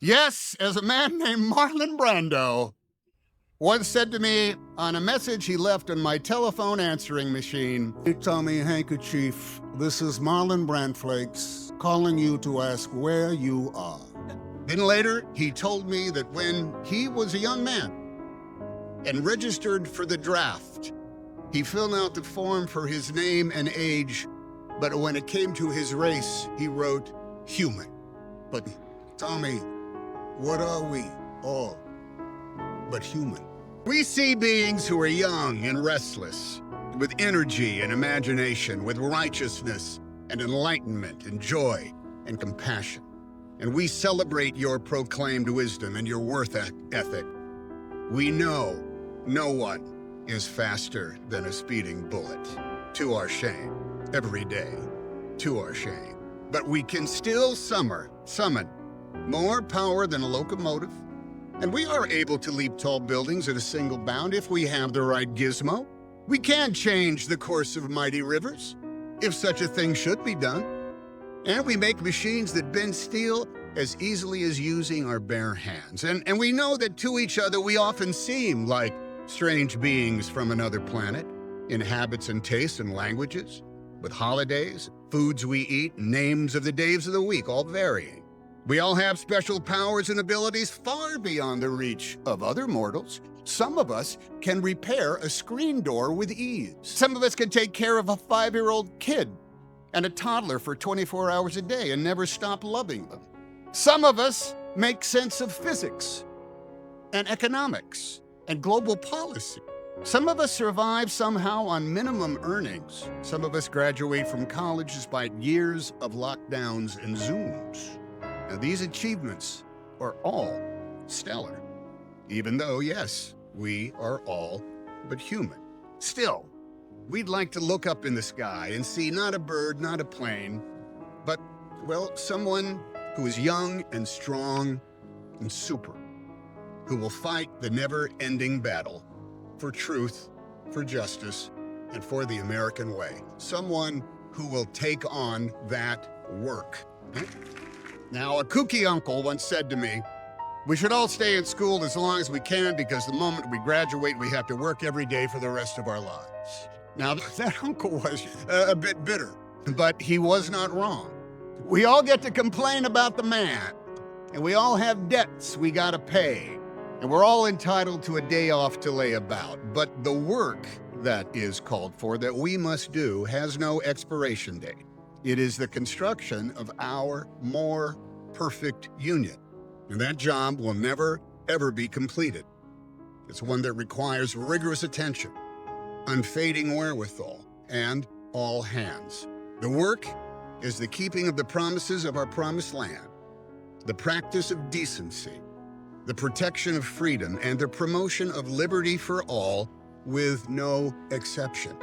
Yes, as a man named Marlon Brando once said to me on a message he left on my telephone answering machine, Hey, Tommy Handkerchief, this is Marlon Brandflakes calling you to ask where you are. Then later, he told me that when he was a young man and registered for the draft, he filled out the form for his name and age, but when it came to his race, he wrote human. But Tommy, what are we all but human? we see beings who are young and restless, with energy and imagination, with righteousness and enlightenment and joy and compassion. And we celebrate your proclaimed wisdom and your worth ethic. We know no one is faster than a speeding bullet, to our shame, every day, to our shame. But we can still summon more power than a locomotive, and we are able to leap tall buildings at a single bound if we have the right gizmo. We can change the course of mighty rivers, if such a thing should be done. And we make machines that bend steel as easily as using our bare hands. And we know that to each other we often seem like strange beings from another planet, in habits and tastes and languages, with holidays, foods we eat, names of the days of the week, all varying. We all have special powers and abilities far beyond the reach of other mortals. Some of us can repair a screen door with ease. Some of us can take care of a 5-year-old kid and a toddler for 24 hours a day and never stop loving them. Some of us make sense of physics and economics and global policy. Some of us survive somehow on minimum earnings. Some of us graduate from college despite years of lockdowns and Zooms. Now, these achievements are all stellar, even though, yes, we are all but human. Still, we'd like to look up in the sky and see not a bird, not a plane, but, well, someone who is young and strong and super, who will fight the never-ending battle for truth, for justice, and for the American way. Someone who will take on that work. Now, a kooky uncle once said to me, we should all stay in school as long as we can because the moment we graduate, we have to work every day for the rest of our lives. Now, that uncle was a bit bitter, but he was not wrong. We all get to complain about the man, and we all have debts we gotta pay, and we're all entitled to a day off to lay about. But the work that is called for, that we must do, has no expiration date. It is the construction of our more perfect union. And that job will never, ever be completed. It's one that requires rigorous attention, unfading wherewithal, and all hands. The work is the keeping of the promises of our promised land, the practice of decency, the protection of freedom, and the promotion of liberty for all, with no exception.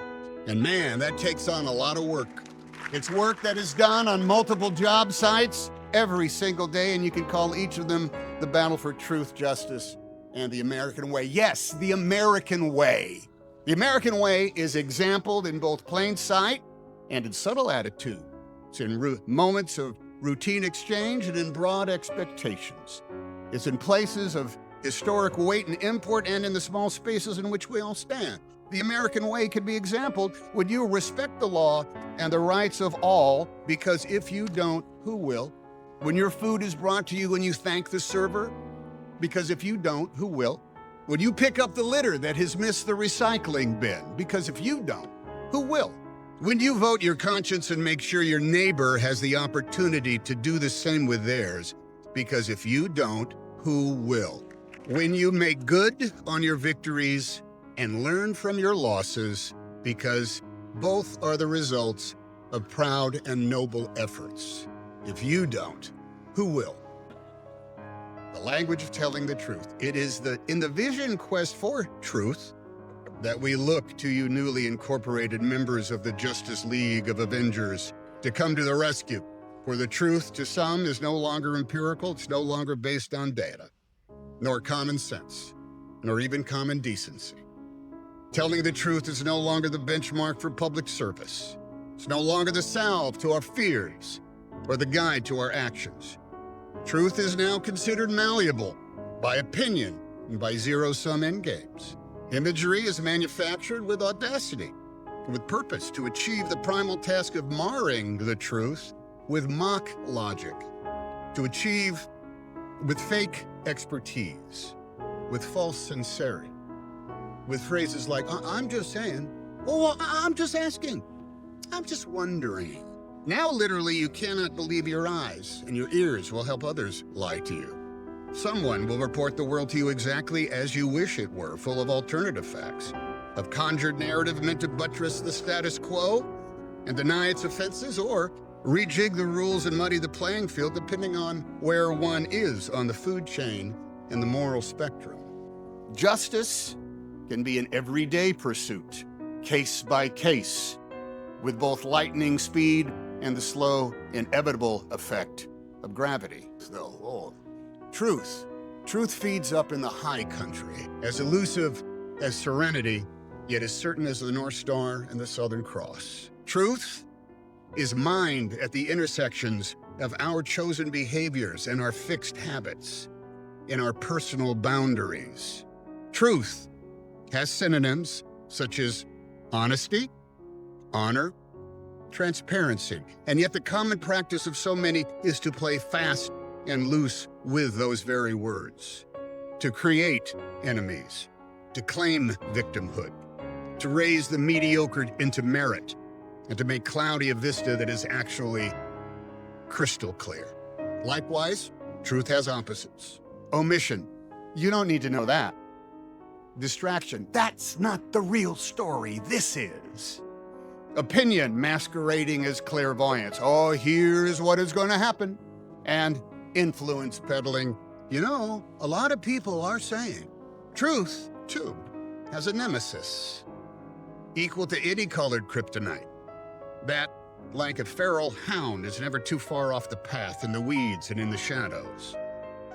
And man, that takes on a lot of work. It's work that is done on multiple job sites every single day, and you can call each of them the battle for truth, justice, and the American way. Yes, the American way. The American way is exampled in both plain sight and in subtle attitude. It's in moments of routine exchange and in broad expectations. It's in places of historic weight and import and in the small spaces in which we all stand. The American way can be exampled when you respect the law and the rights of all, because if you don't, who will? When your food is brought to you and you thank the server, because if you don't, who will? When you pick up the litter that has missed the recycling bin, because if you don't, who will? When you vote your conscience and make sure your neighbor has the opportunity to do the same with theirs, because if you don't, who will? When you make good on your victories and learn from your losses, because both are the results of proud and noble efforts. If you don't, who will? The language of telling the truth. It is in the vision quest for truth that we look to you newly incorporated members of the Justice League of Avengers to come to the rescue. For the truth to some is no longer empirical, it's no longer based on data, nor common sense, nor even common decency. Telling the truth is no longer the benchmark for public service. It's no longer the salve to our fears or the guide to our actions. Truth is now considered malleable by opinion and by zero-sum endgames. Imagery is manufactured with audacity, with purpose to achieve the primal task of marring the truth with mock logic, to achieve with fake expertise, with false sincerity, with phrases like, I'm just saying, oh, I'm just asking, I'm just wondering. Now, literally, you cannot believe your eyes, and your ears will help others lie to you. Someone will report the world to you exactly as you wish it were, full of alternative facts, of conjured narrative meant to buttress the status quo and deny its offenses, or rejig the rules and muddy the playing field depending on where one is on the food chain and the moral spectrum. Justice can be an everyday pursuit, case by case, with both lightning speed and the slow, inevitable effect of gravity. Truth feeds up in the high country, as elusive as serenity, yet as certain as the North Star and the Southern Cross. Truth is mined at the intersections of our chosen behaviors and our fixed habits, in our personal boundaries. Truth has synonyms such as honesty, honor, transparency, and yet the common practice of so many is to play fast and loose with those very words, to create enemies, to claim victimhood, to raise the mediocre into merit, and to make cloudy a vista that is actually crystal clear. Likewise, truth has opposites. Omission, you don't need to know that. Distraction, that's not the real story, this is. Opinion masquerading as clairvoyance, oh, here's what is going to happen. And influence peddling, a lot of people are saying. Truth, too, has a nemesis, equal to any colored kryptonite. That, like a feral hound, is never too far off the path in the weeds and in the shadows,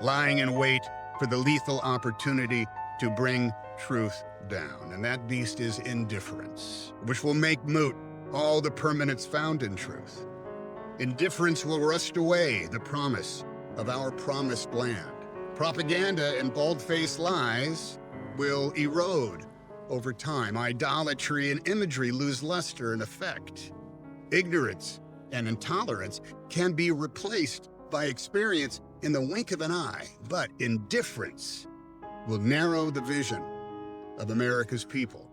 lying in wait for the lethal opportunity to bring truth down. And that beast is indifference, which will make moot all the permanence found in truth. Indifference will rust away the promise of our promised land. Propaganda and bald-faced lies will erode over time. Idolatry and imagery lose luster and effect. Ignorance and intolerance can be replaced by experience in the wink of an eye, but indifference will narrow the vision of America's people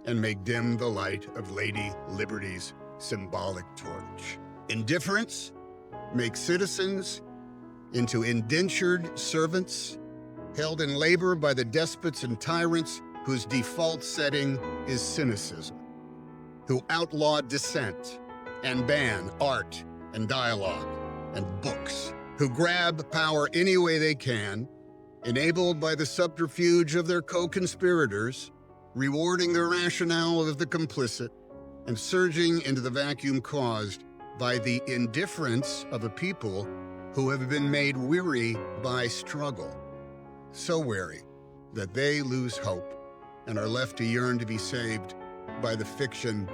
and make dim the light of Lady Liberty's symbolic torch. Indifference makes citizens into indentured servants, held in labor by the despots and tyrants whose default setting is cynicism, who outlaw dissent and ban art and dialogue and books, who grab power any way they can, enabled by the subterfuge of their co-conspirators, rewarding the rationale of the complicit, and surging into the vacuum caused by the indifference of a people who have been made weary by struggle, so weary that they lose hope and are left to yearn to be saved by the fiction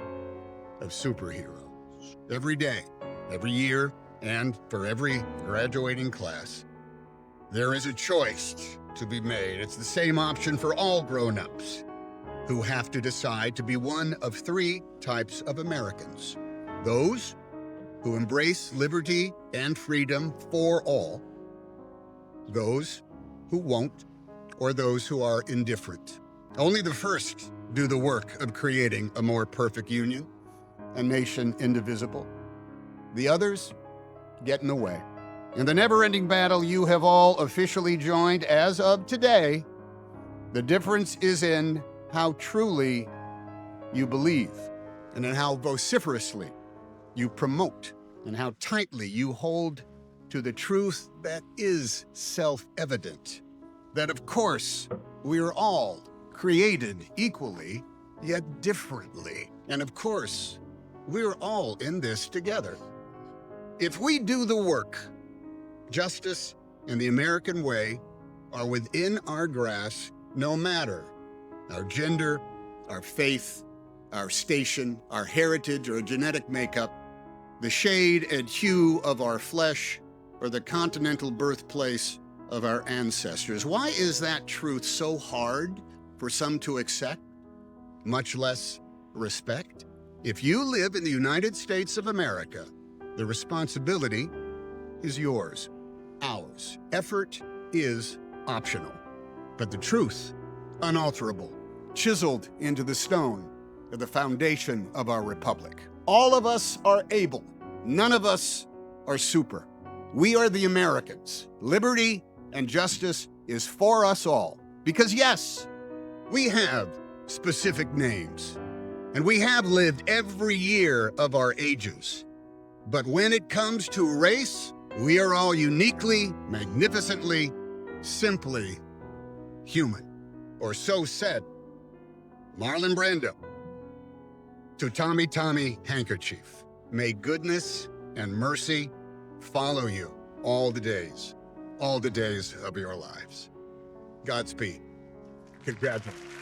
of superheroes. Every day, every year, and for every graduating class, there is a choice to be made. It's the same option for all grown-ups who have to decide to be one of three types of Americans: those who embrace liberty and freedom for all, those who won't, or those who are indifferent. Only the first do the work of creating a more perfect union, a nation indivisible. The others get in the way. In the never-ending battle you have all officially joined as of today, the difference is in how truly you believe, and in how vociferously you promote, and how tightly you hold to the truth that is self-evident. That, of course, we are all created equally, yet differently. And of course, we're all in this together. If we do the work, justice and the American way are within our grasp, no matter our gender, our faith, our station, our heritage, or genetic makeup, the shade and hue of our flesh, or the continental birthplace of our ancestors. Why is that truth so hard for some to accept, much less respect? If you live in the United States of America, the responsibility is yours, ours. Effort is optional, but the truth, unalterable, chiseled into the stone of the foundation of our republic. All of us are able. None of us are super. We are the Americans. Liberty and justice is for us all. Because yes, we have specific names, and we have lived every year of our ages. But when it comes to race, we are all uniquely, magnificently, simply human. Or so said Marlon Brando to Tommy Tommy Handkerchief. May goodness and mercy follow you all the days of your lives. Godspeed. Congratulations.